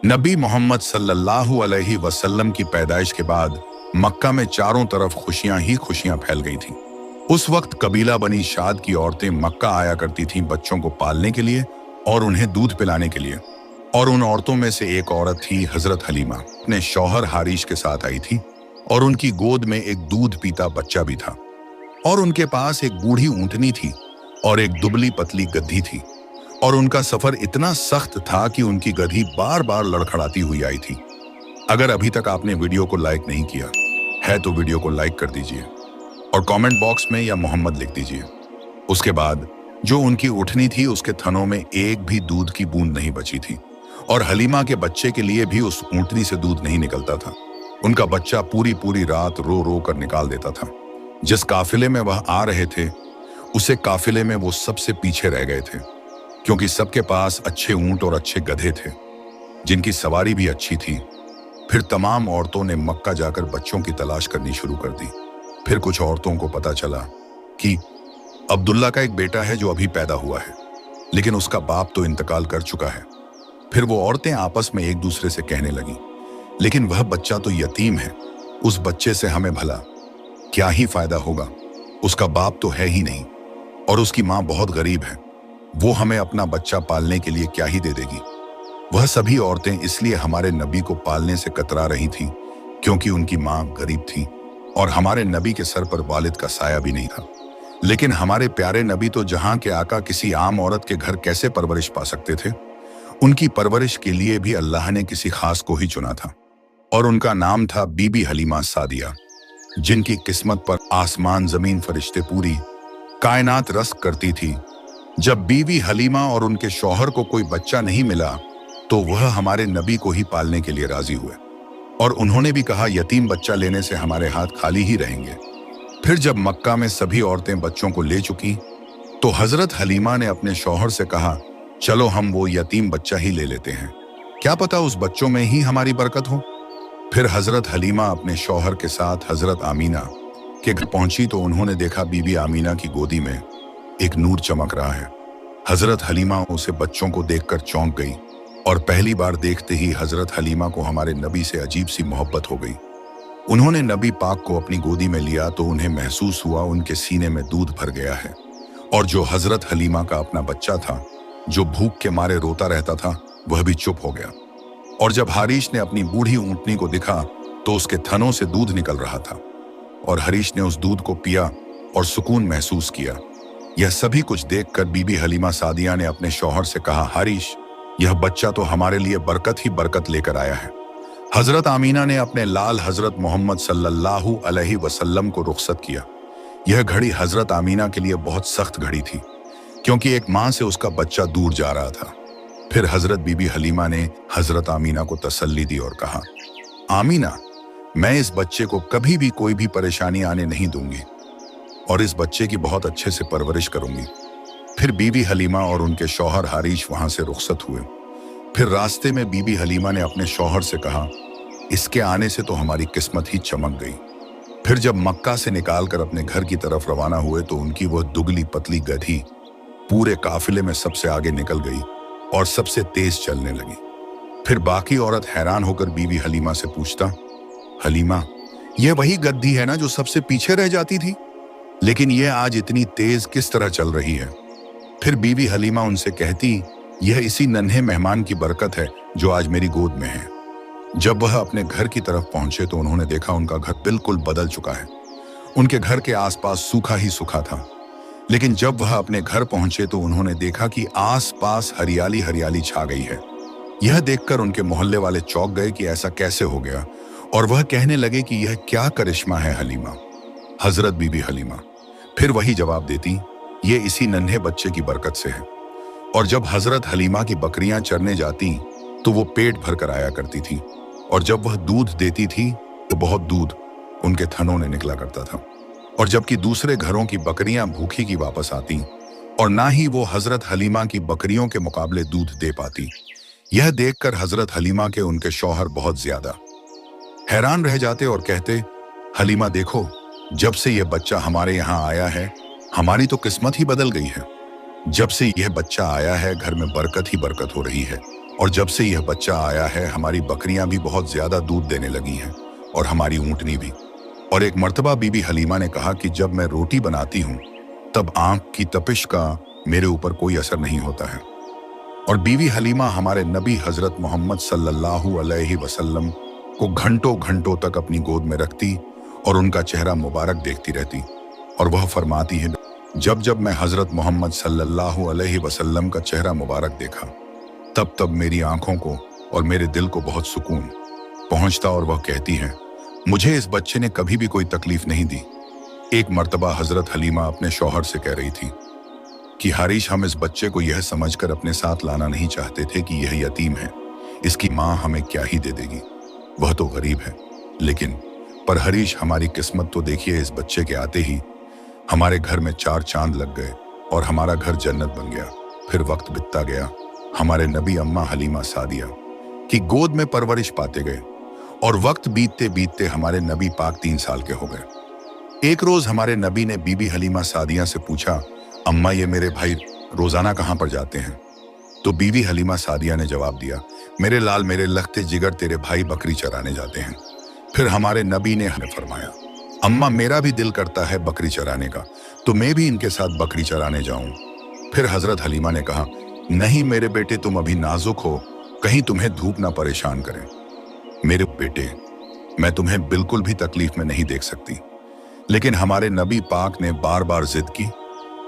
नबी मोहम्मद सल्लल्लाहु अलैहि वसल्लम की पैदाइश के बाद मक्का में चारों तरफ खुशियां ही खुशियां फैल गई थीं। उस वक्त कबीला बनी शाद की औरतें मक्का आया करती थीं बच्चों को पालने के लिए और उन्हें दूध पिलाने के लिए। और उन औरतों में से एक औरत थी हजरत हलीमा, अपने शौहर हारिश के साथ आई थी और उनकी गोद में एक दूध पीता बच्चा भी था। और उनके पास एक बूढ़ी ऊंटनी थी और एक दुबली पतली गद्दी थी। और उनका सफर इतना सख्त था कि उनकी गधी बार बार लड़खड़ाती हुई आई थी। अगर अभी तक आपने वीडियो को लाइक नहीं किया है तो वीडियो को लाइक कर दीजिए और कमेंट बॉक्स में या मोहम्मद लिख दीजिए। उसके बाद जो उनकी उठनी थी उसके थनों में एक भी दूध की बूंद नहीं बची थी और हलीमा के बच्चे के लिए भी उस ऊंटनी से दूध नहीं निकलता था। उनका बच्चा पूरी पूरी रात रो रो कर निकाल देता था। जिस काफिले में वह आ रहे थे उसे काफिले में वो सबसे पीछे रह गए थे, क्योंकि सबके पास अच्छे ऊंट और अच्छे गधे थे जिनकी सवारी भी अच्छी थी। फिर तमाम औरतों ने मक्का जाकर बच्चों की तलाश करनी शुरू कर दी। फिर कुछ औरतों को पता चला कि अब्दुल्ला का एक बेटा है जो अभी पैदा हुआ है, लेकिन उसका बाप तो इंतकाल कर चुका है। फिर वो औरतें आपस में एक दूसरे से कहने लगी, लेकिन वह बच्चा तो यतीम है, उस बच्चे से हमें भला क्या ही फायदा होगा, उसका बाप तो है ही नहीं और उसकी माँ बहुत गरीब है, वो हमें अपना बच्चा पालने के लिए क्या ही दे देगी। वह सभी औरतें इसलिए हमारे नबी को पालने से कतरा रही थीं क्योंकि उनकी माँ गरीब थी और हमारे नबी के सर पर वालिद का साया भी नहीं था। लेकिन हमारे प्यारे नबी तो जहां के आका किसी आम औरत के घर कैसे परवरिश पा सकते थे, उनकी परवरिश के लिए भी अल्लाह ने किसी खास को ही चुना था और उनका नाम था बीबी हलीमा सादिया, जिनकी किस्मत पर आसमान जमीन फरिश्ते पूरी कायनात रस्क करती थी। जब बीवी हलीमा और उनके शौहर को कोई बच्चा नहीं मिला तो वह हमारे नबी को ही पालने के लिए राजी हुए और उन्होंने भी कहा, यतीम बच्चा लेने से हमारे हाथ खाली ही रहेंगे। फिर जब मक्का में सभी औरतें बच्चों को ले चुकी तो हजरत हलीमा ने अपने शौहर से कहा, चलो हम वो यतीम बच्चा ही ले लेते हैं, क्या पता उस बच्चों में ही हमारी बरकत हो। फिर हजरत हलीमा अपने शौहर के साथ हजरत आमीना के घर पहुंची तो उन्होंने देखा बीबी आमीना की गोदी में एक नूर चमक रहा है। हजरत हलीमा उसे बच्चों को देखकर चौंक गई और पहली बार देखते ही हजरत हलीमा को हमारे नबी से अजीब सी मोहब्बत हो गई। उन्होंने नबी पाक को अपनी गोदी में लिया तो उन्हें महसूस हुआ उनके सीने में दूध भर गया है और जो हजरत हलीमा का अपना बच्चा था जो भूख के मारे रोता रहता था वह भी चुप हो गया। और जब हारिश ने अपनी बूढ़ी ऊंटनी को देखा तो उसके थनों से दूध निकल रहा था और हरीश ने उस दूध को पिया और सुकून महसूस किया। यह सभी कुछ देखकर बीबी हलीमा सादिया ने अपने शौहर से कहा, हारिश, यह बच्चा तो हमारे लिए बरकत ही बरकत लेकर आया है। हजरत आमीना ने अपने लाल हजरत मोहम्मद सल्लल्लाहु अलैहि वसल्लम को रुखसत किया। यह घड़ी हजरत आमीना के लिए बहुत सख्त घड़ी थी क्योंकि एक माँ से उसका बच्चा दूर जा रहा था। फिर हजरत बीबी हलीमा ने हजरत आमीना को तसल्ली दी और कहा, आमीना, मैं इस बच्चे को कभी भी कोई भी परेशानी आने नहीं दूंगी और इस बच्चे की बहुत अच्छे से परवरिश करूंगी। फिर बीबी हलीमा और उनके शौहर हारिश वहां से रुखसत हुए। फिर रास्ते में बीबी हलीमा ने अपने शौहर से कहा, इसके आने से तो हमारी किस्मत ही चमक गई। फिर जब मक्का से निकालकर अपने घर की तरफ रवाना हुए तो उनकी वह दुगली पतली गधी पूरे काफिले में सबसे आगे निकल गई और सबसे तेज चलने लगी। फिर बाकी औरत हैरान होकर बीबी हलीमा से पूछता, हलीमा, यह वही गद्दी है ना जो सबसे पीछे रह जाती थी, लेकिन यह आज इतनी तेज किस तरह चल रही है। फिर बीबी हलीमा उनसे कहती, यह इसी नन्हे मेहमान की बरकत है जो आज मेरी गोद में है। जब वह अपने घर की तरफ पहुंचे तो उन्होंने देखा उनका घर बिल्कुल बदल चुका है। उनके घर के आसपास सूखा ही सूखा था, लेकिन जब वह अपने घर पहुंचे तो उन्होंने देखा कि आसपास हरियाली हरियाली छा गई है। यह देखकर उनके मोहल्ले वाले चौंक गए कि ऐसा कैसे हो गया और वह कहने लगे कि यह क्या करिश्मा है हलीमा। हजरत बीबी हलीमा फिर वही जवाब देती, ये इसी नन्हे बच्चे की बरकत से है। और जब हजरत हलीमा की बकरियां चरने जाती तो वो पेट भर कर आया करती थी और जब वह दूध देती थी तो बहुत दूध उनके थनों ने निकला करता था। और जबकि दूसरे घरों की बकरियां भूखी की वापस आती और ना ही वो हजरत हलीमा की बकरियों के मुकाबले दूध दे पाती। यह देखकर हजरत हलीमा के उनके शौहर बहुत ज्यादा हैरान रह जाते और कहते, हलीमा देखो, जब से यह बच्चा हमारे यहाँ आया है हमारी तो किस्मत ही बदल गई है। जब से यह बच्चा आया है घर में बरकत ही बरकत हो रही है और जब से यह बच्चा आया है हमारी बकरियां भी बहुत ज्यादा दूध देने लगी हैं और हमारी ऊँटनी भी। और एक मर्तबा बीबी हलीमा ने कहा कि जब मैं रोटी बनाती हूँ तब आंख की तपिश का मेरे ऊपर कोई असर नहीं होता है। और बीवी हलीमा हमारे नबी हजरत मोहम्मद सल्लल्लाहु अलैहि वसल्लम को घंटों घंटों तक अपनी गोद में रखती और उनका चेहरा मुबारक देखती रहती। और वह फरमाती है, जब जब मैं हजरत मोहम्मद सल्लल्लाहु अलैहि वसल्लम का चेहरा मुबारक देखा तब तब मेरी आंखों को और मेरे दिल को बहुत सुकून पहुंचता। और वह कहती हैं, मुझे इस बच्चे ने कभी भी कोई तकलीफ नहीं दी। एक मर्तबा हजरत हलीमा अपने शौहर से कह रही थी कि हारिश, हम इस बच्चे को यह समझकर अपने साथ लाना नहीं चाहते थे कि यह यतीम है, इसकी माँ हमें क्या ही दे देगी, वह तो गरीब है। लेकिन पर हरीश, हमारी किस्मत तो देखिए, इस बच्चे के आते ही हमारे घर में 4 चांद लग गए और हमारा घर जन्नत बन गया। फिर वक्त बीतता गया, हमारे नबी अम्मा हलीमा सादिया की गोद में परवरिश पाते गए और वक्त बीतते बीतते हमारे नबी पाक 3 साल के हो गए। एक रोज हमारे नबी ने बीबी हलीमा सादिया से पूछा, अम्मा ये मेरे भाई रोजाना कहाँ पर जाते हैं? तो बीबी हलीमा सादिया ने जवाब दिया, मेरे लाल मेरे लखते जिगर तेरे भाई बकरी चराने जाते हैं। फिर हमारे नबी ने हमें फरमाया, अम्मा मेरा भी दिल करता है बकरी चराने का, तो मैं भी इनके साथ बकरी चराने जाऊं। फिर हजरत हलीमा ने कहा, नहीं मेरे बेटे, तुम अभी नाजुक हो, कहीं तुम्हें धूप ना परेशान करे। मेरे बेटे, मैं तुम्हें बिल्कुल भी तकलीफ में नहीं देख सकती। लेकिन हमारे नबी पाक ने बार बार जिद की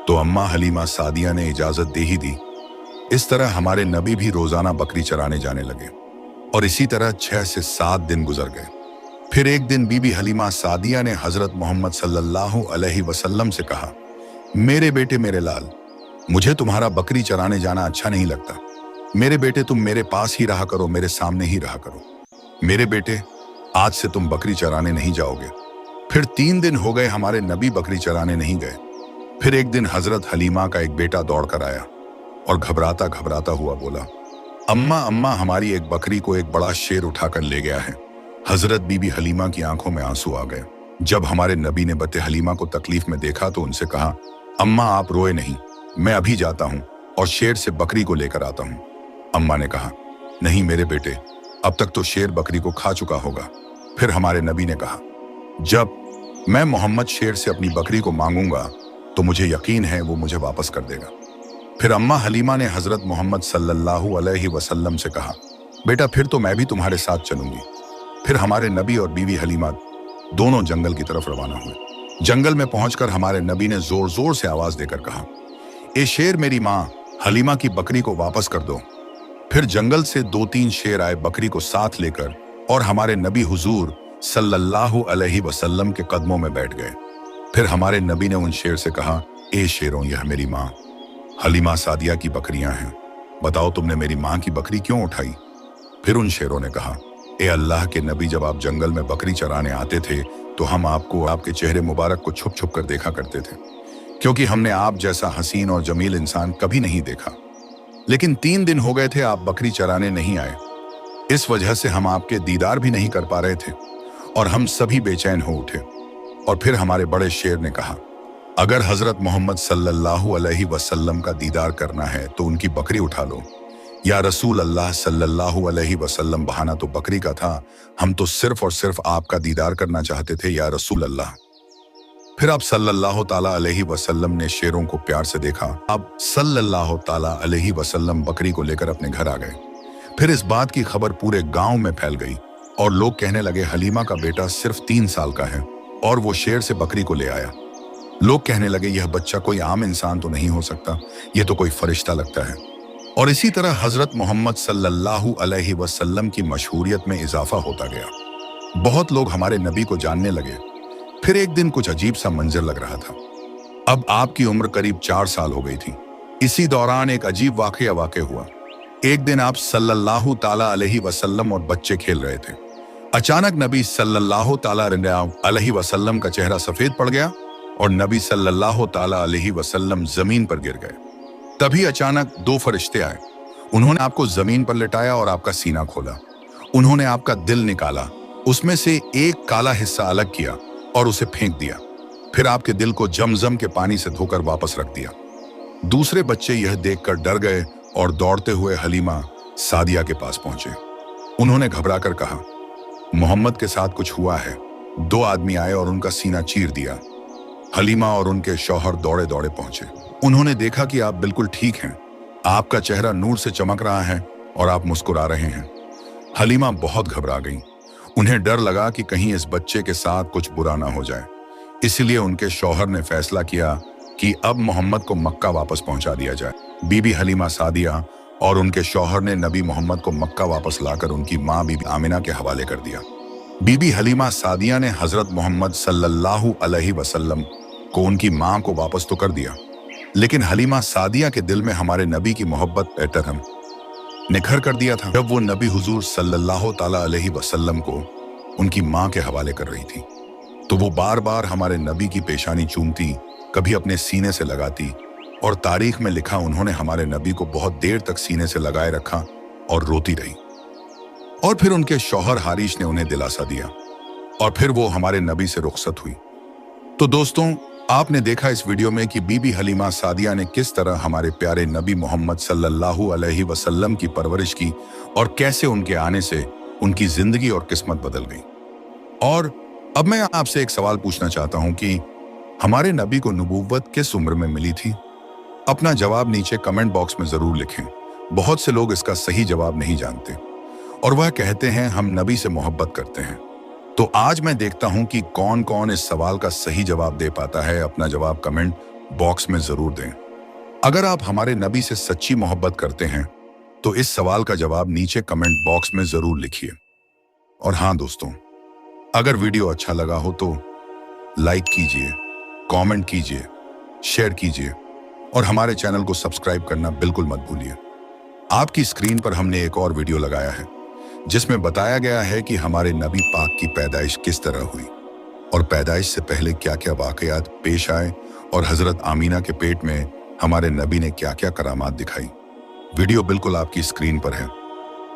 तो अम्मा हलीमा सादिया ने इजाजत दे ही दी। इस तरह हमारे नबी भी रोजाना बकरी चराने जाने लगे और इसी तरह 6 से 7 दिन गुजर गए। फिर एक दिन बीबी हलीमा सादिया ने हजरत मोहम्मद सल्लल्लाहु अलैहि वसल्लम से कहा, मेरे बेटे मेरे लाल, मुझे तुम्हारा बकरी चराने जाना अच्छा नहीं लगता। मेरे बेटे तुम मेरे पास ही रहा करो, मेरे सामने ही रहा करो। मेरे बेटे, आज से तुम बकरी चराने नहीं जाओगे। फिर 3 दिन हो गए हमारे नबी बकरी चराने नहीं गए। फिर एक दिन हजरत हलीमा का एक बेटा दौड़कर आया और घबराता घबराता हुआ बोला, अम्मा अम्मा, हमारी एक बकरी को एक बड़ा शेर उठाकर ले गया है। हजरत बीबी हलीमा की आंखों में आंसू आ गए। जब हमारे नबी ने बत्ते हलीमा को तकलीफ में देखा तो उनसे कहा, अम्मा आप रोए नहीं, मैं अभी जाता हूँ और शेर से बकरी को लेकर आता हूँ। अम्मा ने कहा, नहीं मेरे बेटे, अब तक तो शेर बकरी को खा चुका होगा। फिर हमारे नबी ने कहा, जब मैं मोहम्मद शेर से अपनी बकरी को मांगूंगा तो मुझे यकीन है वो मुझे वापस कर देगा। फिर अम्मा हलीमा ने हजरत मोहम्मद सल्लल्लाहु अलैहि वसल्लम से कहा, बेटा फिर तो मैं भी तुम्हारे साथ चलूंगी। फिर हमारे नबी और बीवी हलीमा दोनों जंगल की तरफ रवाना हुए। जंगल में पहुंचकर हमारे नबी ने जोर जोर से आवाज देकर कहा, ए शेर, मेरी माँ हलीमा की बकरी को वापस कर दो। फिर जंगल से 2-3 शेर आए बकरी को साथ लेकर और हमारे नबी हुजूर सल्लल्लाहु अलैहि वसल्लम के कदमों में बैठ गए। फिर हमारे नबी ने उन शेर से कहा, ए शेरों, यह मेरी माँ हलीमा सादिया की बकरियां हैं, बताओ तुमने मेरी माँ की बकरी क्यों उठाई? फिर उन शेरों ने कहा, ए अल्लाह के नबी, जब आप जंगल में बकरी चराने आते थे तो हम आपको आपके चेहरे मुबारक को छुप छुप कर देखा करते थे, क्योंकि हमने आप जैसा हसीन और जमील इंसान कभी नहीं देखा। लेकिन 3 दिन हो गए थे आप बकरी चराने नहीं आए, इस वजह से हम आपके दीदार भी नहीं कर पा रहे थे और हम सभी बेचैन हो उठे। और फिर हमारे बड़े शेर ने कहा, अगर हजरत मोहम्मद सल्लल्लाहु अलैहि वसल्लम का दीदार करना है तो उनकी बकरी उठा लो। या रसूल अल्लाह सल्लल्लाहु अलैहि वसल्लम, बहाना तो बकरी का था, हम तो सिर्फ और सिर्फ आपका दीदार करना चाहते थे या रसूल अल्लाह। फिर आप सल्लल्लाहु ताला अलैहि वसल्लम ने शेरों को प्यार से देखा। आप सल्लल्लाहु ताला अलैहि वसल्लम बकरी को लेकर अपने घर आ गए। फिर इस बात की खबर पूरे गांव में फैल गई और लोग कहने लगे, हलीमा का बेटा सिर्फ 3 साल का है और वो शेर से बकरी को ले आया। लोग कहने लगे, यह बच्चा कोई आम इंसान तो नहीं हो सकता, यह तो कोई फरिश्ता लगता है। और इसी तरह हजरत मोहम्मद सल्लल्लाहु अलैहि वसल्लम की मशहूरियत में इजाफा होता गया। बहुत लोग हमारे नबी को जानने लगे। फिर एक दिन कुछ अजीब सा मंजर लग रहा था। अब आपकी उम्र करीब 4 साल हो गई थी। इसी दौरान एक अजीब वाकया हुआ। एक दिन आप सल्लल्लाहु ताला अलैहि वसल्लम और बच्चे खेल रहे थे। अचानक नबी सल्लल्लाहु ताला अलैहि वसल्लम का चेहरा सफेद पड़ गया और नबी सल्लल्लाहु ताला अलैहि वसल्लम जमीन पर गिर गए। तभी अचानक 2 फरिश्ते आए। उन्होंने आपको जमीन पर लिटाया और आपका सीना खोला। उन्होंने आपका दिल निकाला, उसमें से एक काला हिस्सा अलग किया और उसे फेंक दिया। फिर आपके दिल को जमजम के पानी से धोकर वापस रख दिया। दूसरे बच्चे यह देखकर डर गए और दौड़ते हुए हलीमा सादिया के पास पहुंचे। उन्होंने घबराकर कहा, मोहम्मद के साथ कुछ हुआ है। 2 आदमी आए और उनका सीना चीर दिया। हलीमा और उनके शौहर दौड़े दौड़े पहुंचे। उन्होंने देखा कि आप बिल्कुल ठीक हैं, आपका चेहरा नूर से चमक रहा है और आप मुस्कुरा रहे हैं। हलीमा बहुत घबरा गईं। उन्हें डर लगा कि कहीं इस बच्चे के साथ कुछ बुरा ना हो जाए। इसलिए उनके शौहर ने फैसला किया कि अब मोहम्मद को मक्का वापस पहुंचा दिया जाए। बीबी हलीमा सादिया और उनके शौहर ने नबी मोहम्मद को मक्का वापस लाकर उनकी मां बीबी आमिना के हवाले कर दिया। बीबी हलीमा सादिया ने हजरत मोहम्मद सल्लल्लाहु अलैहि वसल्लम को उनकी मां को वापस तो कर दिया, लेकिन हलीमा सादिया के दिल में हमारे नबी की मोहब्बत एहतराम निखर कर दिया था। जब वो नबी हुजूर सल्लल्लाहु ताला अलैहि वसल्लम को उनकी मां के हवाले कर रही थी, तो वो बार बार हमारे नबी की पेशानी चूमती, कभी अपने सीने से लगाती, और तारीख में लिखा उन्होंने हमारे नबी को बहुत देर तक सीने से लगाए रखा और रोती रही। और फिर उनके शौहर हारिश ने उन्हें दिलासा दिया और फिर वो हमारे नबी से रुखसत हुई। तो दोस्तों, आपने देखा इस वीडियो में कि बीबी हलीमा सादिया ने किस तरह हमारे प्यारे नबी मोहम्मद सल्लल्लाहु अलैहि वसल्लम की परवरिश की और कैसे उनके आने से उनकी जिंदगी और किस्मत बदल गई। और अब मैं आपसे एक सवाल पूछना चाहता हूं कि हमारे नबी को नबूवत किस उम्र में मिली थी? अपना जवाब नीचे कमेंट बॉक्स में जरूर लिखें। बहुत से लोग इसका सही जवाब नहीं जानते और वह कहते हैं हम नबी से मोहब्बत करते हैं। तो आज मैं देखता हूं कि कौन कौन इस सवाल का सही जवाब दे पाता है। अपना जवाब कमेंट बॉक्स में जरूर दें। अगर आप हमारे नबी से सच्ची मोहब्बत करते हैं तो इस सवाल का जवाब नीचे कमेंट बॉक्स में जरूर लिखिए। और हाँ दोस्तों, अगर वीडियो अच्छा लगा हो तो लाइक कीजिए, कमेंट कीजिए, शेयर कीजिए और हमारे चैनल को सब्सक्राइब करना बिल्कुल मत भूलिए। आपकी स्क्रीन पर हमने एक और वीडियो लगाया है जिसमें बताया गया है कि हमारे नबी पाक की पैदाइश किस तरह हुई और पैदाइश से पहले क्या क्या वाकयात पेश आए और हजरत आमीना के पेट में हमारे नबी ने क्या क्या करामात दिखाई। वीडियो बिल्कुल आपकी स्क्रीन पर है,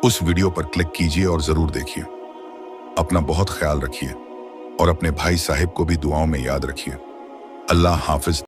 उस वीडियो पर क्लिक कीजिए और जरूर देखिए। अपना बहुत ख्याल रखिए और अपने भाई साहिब को भी दुआओं में याद रखिए। अल्लाह हाफिज।